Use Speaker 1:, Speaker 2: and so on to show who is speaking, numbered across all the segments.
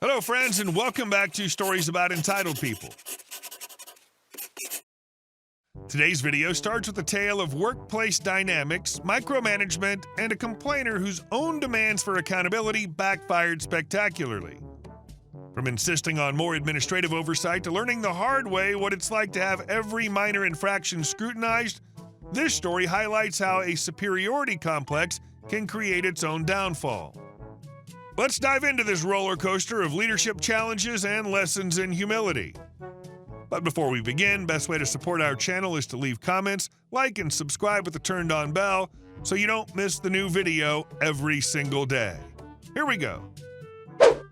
Speaker 1: Hello, friends, and welcome back to Stories About Entitled People. Today's video starts with a tale of workplace dynamics, micromanagement, and a complainer whose own demands for accountability backfired spectacularly. From insisting on more administrative oversight to learning the hard way what it's like to have every minor infraction scrutinized, this story highlights how a superiority complex can create its own downfall. Let's dive into this roller coaster of leadership challenges and lessons in humility. But before we begin, best way to support our channel is to leave comments, like, and subscribe with the turned on bell so you don't miss the new video every single day. Here we go.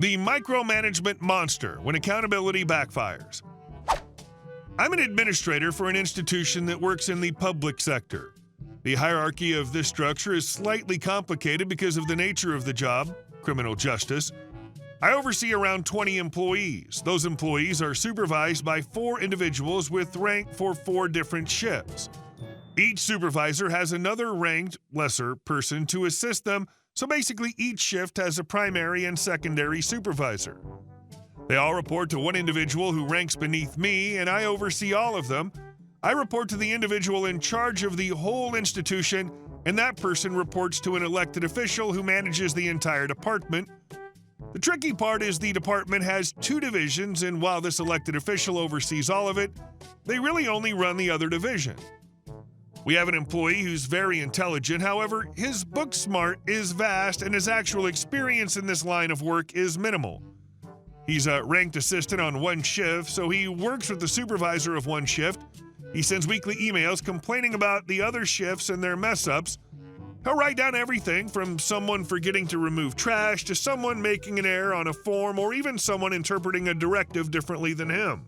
Speaker 1: The Micromanagement Monster, when accountability backfires. I'm an administrator for an institution that works in the public sector. The hierarchy of this structure is slightly complicated because of the nature of the job, criminal justice. I oversee around 20 employees. Those employees are supervised by 4 individuals with rank for 4 different shifts. Each supervisor has another ranked, lesser person to assist them, so basically each shift has a primary and secondary supervisor. They all report to one individual who ranks beneath me, and I oversee all of them. I report to the individual in charge of the whole institution, and that person reports to an elected official who manages the entire department. The tricky part is the department has 2 divisions, and while this elected official oversees all of it, they really only run the other division. We have an employee who's very intelligent, however, his book smart is vast and his actual experience in this line of work is minimal. He's a ranked assistant on one shift, so he works with the supervisor of one shift. He sends weekly emails complaining about the other shifts and their mess-ups. He'll write down everything from someone forgetting to remove trash to someone making an error on a form or even someone interpreting a directive differently than him.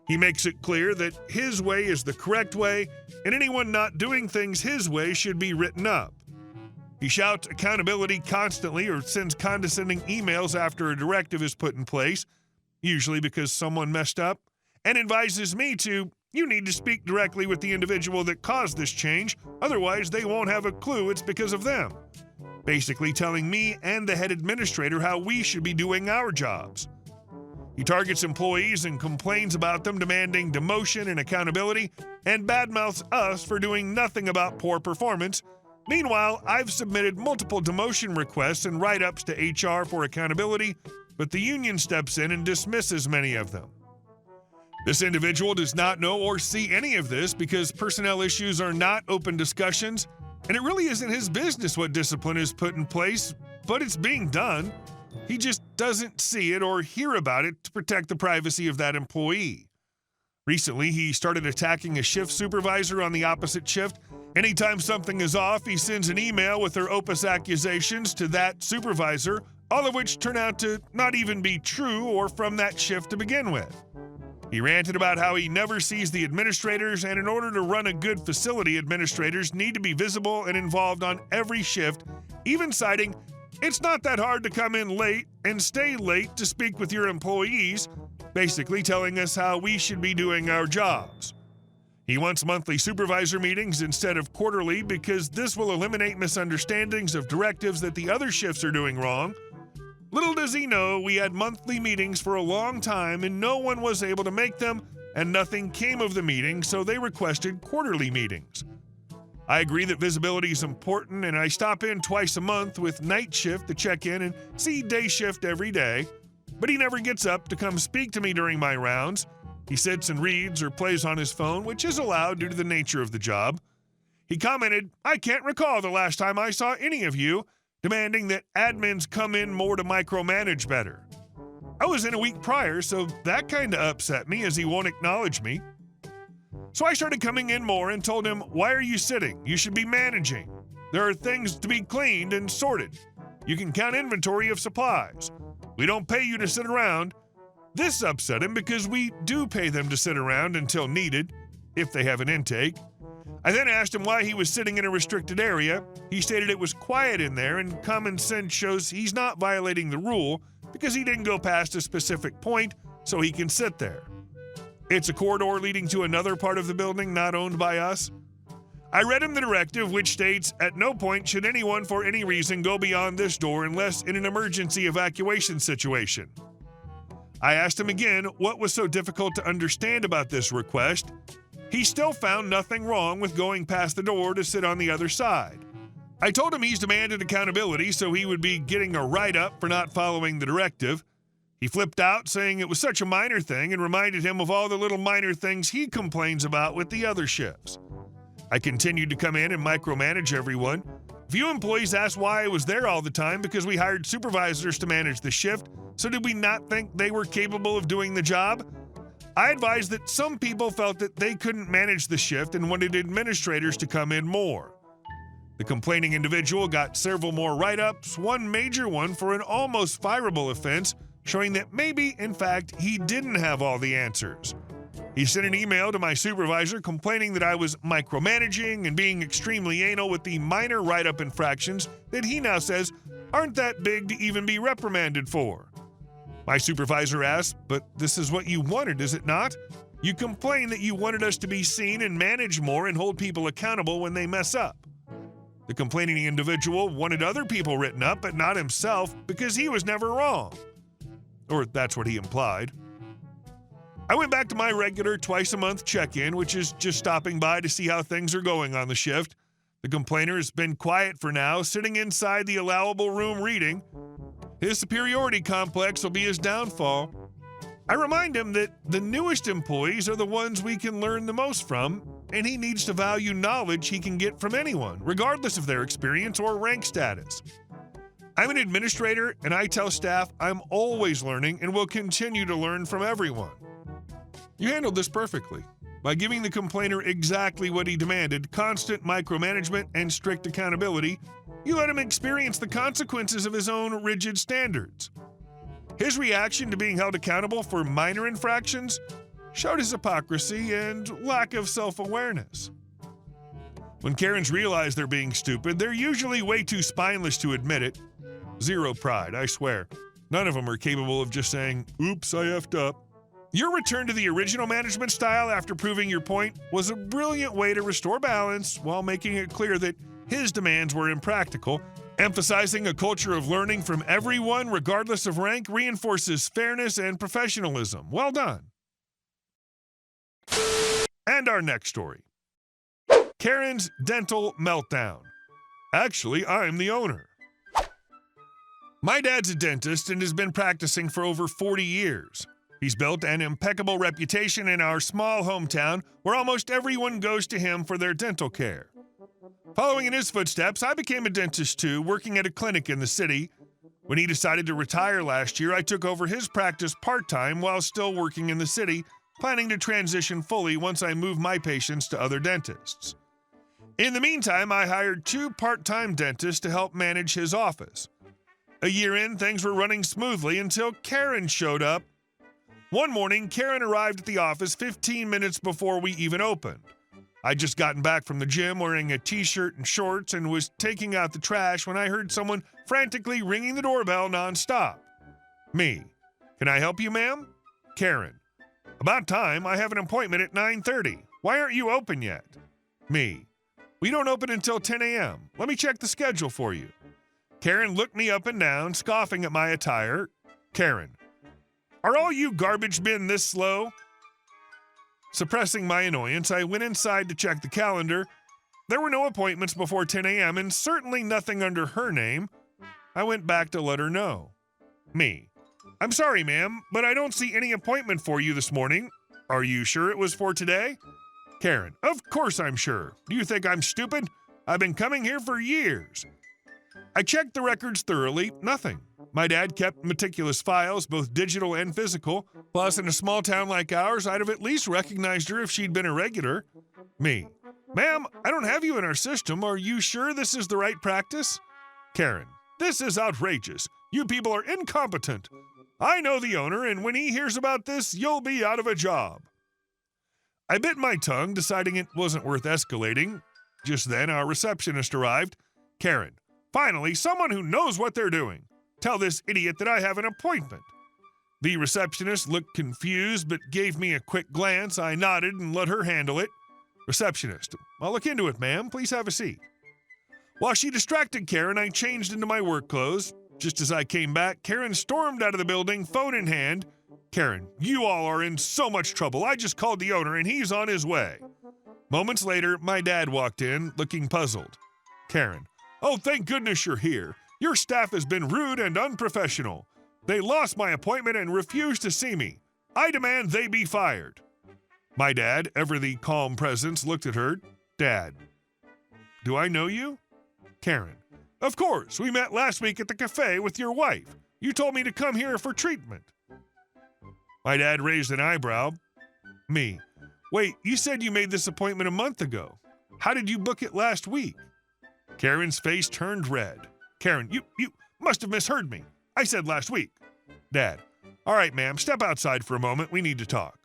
Speaker 1: He makes it clear that his way is the correct way, and anyone not doing things his way should be written up. He shouts accountability constantly or sends condescending emails after a directive is put in place, usually because someone messed up, and advises me to, "You need to speak directly with the individual that caused this change, otherwise they won't have a clue it's because of them." Basically telling me and the head administrator how we should be doing our jobs. He targets employees and complains about them, demanding demotion and accountability, and badmouths us for doing nothing about poor performance. Meanwhile, I've submitted multiple demotion requests and write-ups to HR for accountability, but the union steps in and dismisses many of them. This individual does not know or see any of this because personnel issues are not open discussions, and it really isn't his business what discipline is put in place, but it's being done. He just doesn't see it or hear about it to protect the privacy of that employee. Recently, he started attacking a shift supervisor on the opposite shift. Anytime something is off, he sends an email with their opus accusations to that supervisor, all of which turn out to not even be true or from that shift to begin with. He ranted about how he never sees the administrators, and in order to run a good facility, administrators need to be visible and involved on every shift, even citing, "It's not that hard to come in late and stay late to speak with your employees," basically telling us how we should be doing our jobs. He wants monthly supervisor meetings instead of quarterly because this will eliminate misunderstandings of directives that the other shifts are doing wrong. Little does he know we had monthly meetings for a long time and no one was able to make them, and nothing came of the meeting, so they requested quarterly meetings. I agree that visibility is important, and I stop in twice a month with night shift to check in and see day shift every day, but he never gets up to come speak to me during my rounds. He sits and reads or plays on his phone, which is allowed due to the nature of the job. He commented, "I can't recall the last time I saw any of you," demanding that admins come in more to micromanage better. I was in a week prior, so that kinda upset me as he won't acknowledge me. So I started coming in more and told him, "Why are you sitting? You should be managing. There are things to be cleaned and sorted. You can count inventory of supplies. We don't pay you to sit around." This upset him because we do pay them to sit around until needed, if they have an intake. I then asked him why he was sitting in a restricted area. He stated it was quiet in there and common sense shows he's not violating the rule because he didn't go past a specific point, so he can sit there. It's a corridor leading to another part of the building not owned by us. I read him the directive, which states, "At no point should anyone for any reason go beyond this door unless in an emergency evacuation situation." I asked him again what was so difficult to understand about this request. He still found nothing wrong with going past the door to sit on the other side. I told him he's demanded accountability, so he would be getting a write-up for not following the directive. He flipped out, saying it was such a minor thing, and reminded him of all the little minor things he complains about with the other shifts. I continued to come in and micromanage everyone. Few employees asked why I was there all the time because we hired supervisors to manage the shift, so did we not think they were capable of doing the job? I advised that some people felt that they couldn't manage the shift and wanted administrators to come in more. The complaining individual got several more write-ups, one major one for an almost fireable offense, showing that maybe, in fact, he didn't have all the answers. He sent an email to my supervisor complaining that I was micromanaging and being extremely anal with the minor write-up infractions that he now says aren't that big to even be reprimanded for. My supervisor asked, "But this is what you wanted, is it not? You complained that you wanted us to be seen and manage more and hold people accountable when they mess up." The complaining individual wanted other people written up, but not himself, because he was never wrong. Or that's what he implied. I went back to my regular twice-a-month check-in, which is just stopping by to see how things are going on the shift. The complainer has been quiet for now, sitting inside the allowable room reading. His superiority complex will be his downfall. I remind him that the newest employees are the ones we can learn the most from, and he needs to value knowledge he can get from anyone, regardless of their experience or rank status. I'm an administrator, and I tell staff I'm always learning and will continue to learn from everyone. You handled this perfectly. By giving the complainer exactly what he demanded, constant micromanagement and strict accountability, you let him experience the consequences of his own rigid standards. His reaction to being held accountable for minor infractions showed his hypocrisy and lack of self-awareness. When Karens realize they're being stupid, they're usually way too spineless to admit it. Zero pride, I swear. None of them are capable of just saying, "Oops, I effed up." Your return to the original management style after proving your point was a brilliant way to restore balance while making it clear that his demands were impractical. Emphasizing a culture of learning from everyone, regardless of rank, reinforces fairness and professionalism. Well done. And our next story. Karen's dental meltdown. Actually, I'm the owner. My dad's a dentist and has been practicing for over 40 years. He's built an impeccable reputation in our small hometown where almost everyone goes to him for their dental care. Following in his footsteps, I became a dentist too, working at a clinic in the city. When he decided to retire last year, I took over his practice part-time while still working in the city, planning to transition fully once I moved my patients to other dentists. In the meantime, I hired 2 part-time dentists to help manage his office. A year in, things were running smoothly until Karen showed up. One morning, Karen arrived at the office 15 minutes before we even opened. I'd just gotten back from the gym wearing a t-shirt and shorts and was taking out the trash when I heard someone frantically ringing the doorbell nonstop. Me. "Can I help you, ma'am?" Karen. "About time. I have an appointment at 9:30. Why aren't you open yet?" Me. "We don't open until 10 a.m. Let me check the schedule for you." Karen looked me up and down, scoffing at my attire. Karen. "Are all you garbage men this slow?" Suppressing my annoyance, I went inside to check the calendar. There were no appointments before 10 a.m. and certainly nothing under her name. I went back to let her know. Me. "I'm sorry, ma'am, but I don't see any appointment for you this morning. Are you sure it was for today?" Karen. "Of course I'm sure. Do you think I'm stupid? I've been coming here for years." I checked the records thoroughly. Nothing. My dad kept meticulous files, both digital and physical. Plus, in a small town like ours, I'd have at least recognized her if she'd been a regular. Me. "Ma'am, I don't have you in our system. Are you sure this is the right practice?" Karen. "This is outrageous. You people are incompetent. I know the owner, and when he hears about this, you'll be out of a job." I bit my tongue, deciding it wasn't worth escalating. Just then, our receptionist arrived. Karen. "Finally, someone who knows what they're doing. Tell this idiot that I have an appointment." The receptionist looked confused but gave me a quick glance. I nodded and let her handle it. Receptionist. I'll look into it, ma'am. Please have a seat. While she distracted Karen, I changed into my work clothes. Just as I came back, Karen stormed out of the building, phone in hand. Karen, you all are in so much trouble. I just called the owner and he's on his way. Moments later, my dad walked in, looking puzzled. Karen, oh, thank goodness you're here. Your staff has been rude and unprofessional. They lost my appointment and refused to see me. I demand they be fired. My dad, ever the calm presence, looked at her. Dad, do I know you? Karen, of course, we met last week at the cafe with your wife. You told me to come here for treatment. My dad raised an eyebrow. Me, wait, you said you made this appointment a month ago. How did you book it last week? Karen's face turned red. Karen, you must have misheard me. I said last week. Dad, all right, ma'am, step outside for a moment. We need to talk.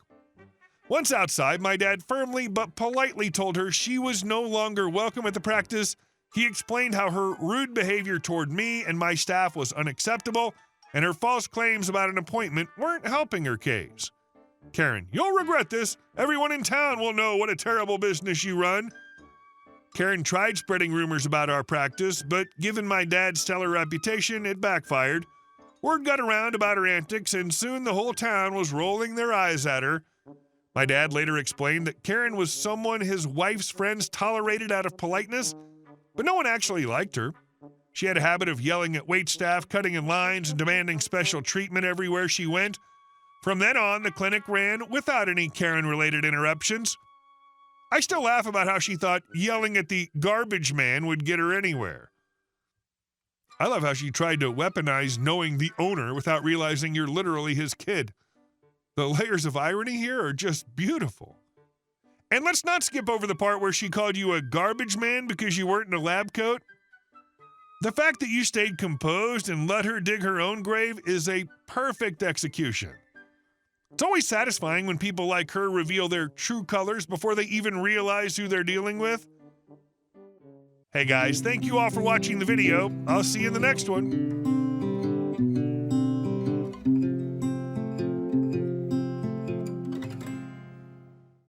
Speaker 1: Once outside, my dad firmly but politely told her she was no longer welcome at the practice. He explained how her rude behavior toward me and my staff was unacceptable, and her false claims about an appointment weren't helping her case. Karen, you'll regret this. Everyone in town will know what a terrible business you run. Karen tried spreading rumors about our practice, but given my dad's stellar reputation, it backfired. Word got around about her antics, and soon the whole town was rolling their eyes at her. My dad later explained that Karen was someone his wife's friends tolerated out of politeness, but no one actually liked her. She had a habit of yelling at waitstaff, cutting in lines, and demanding special treatment everywhere she went. From then on, the clinic ran without any Karen-related interruptions. I still laugh about how she thought yelling at the garbage man would get her anywhere. I love how she tried to weaponize knowing the owner without realizing you're literally his kid. The layers of irony here are just beautiful. And let's not skip over the part where she called you a garbage man because you weren't in a lab coat. The fact that you stayed composed and let her dig her own grave is a perfect execution. It's always satisfying when people like her reveal their true colors before they even realize who they're dealing with. Hey guys, thank you all for watching the video. I'll see you in the next one.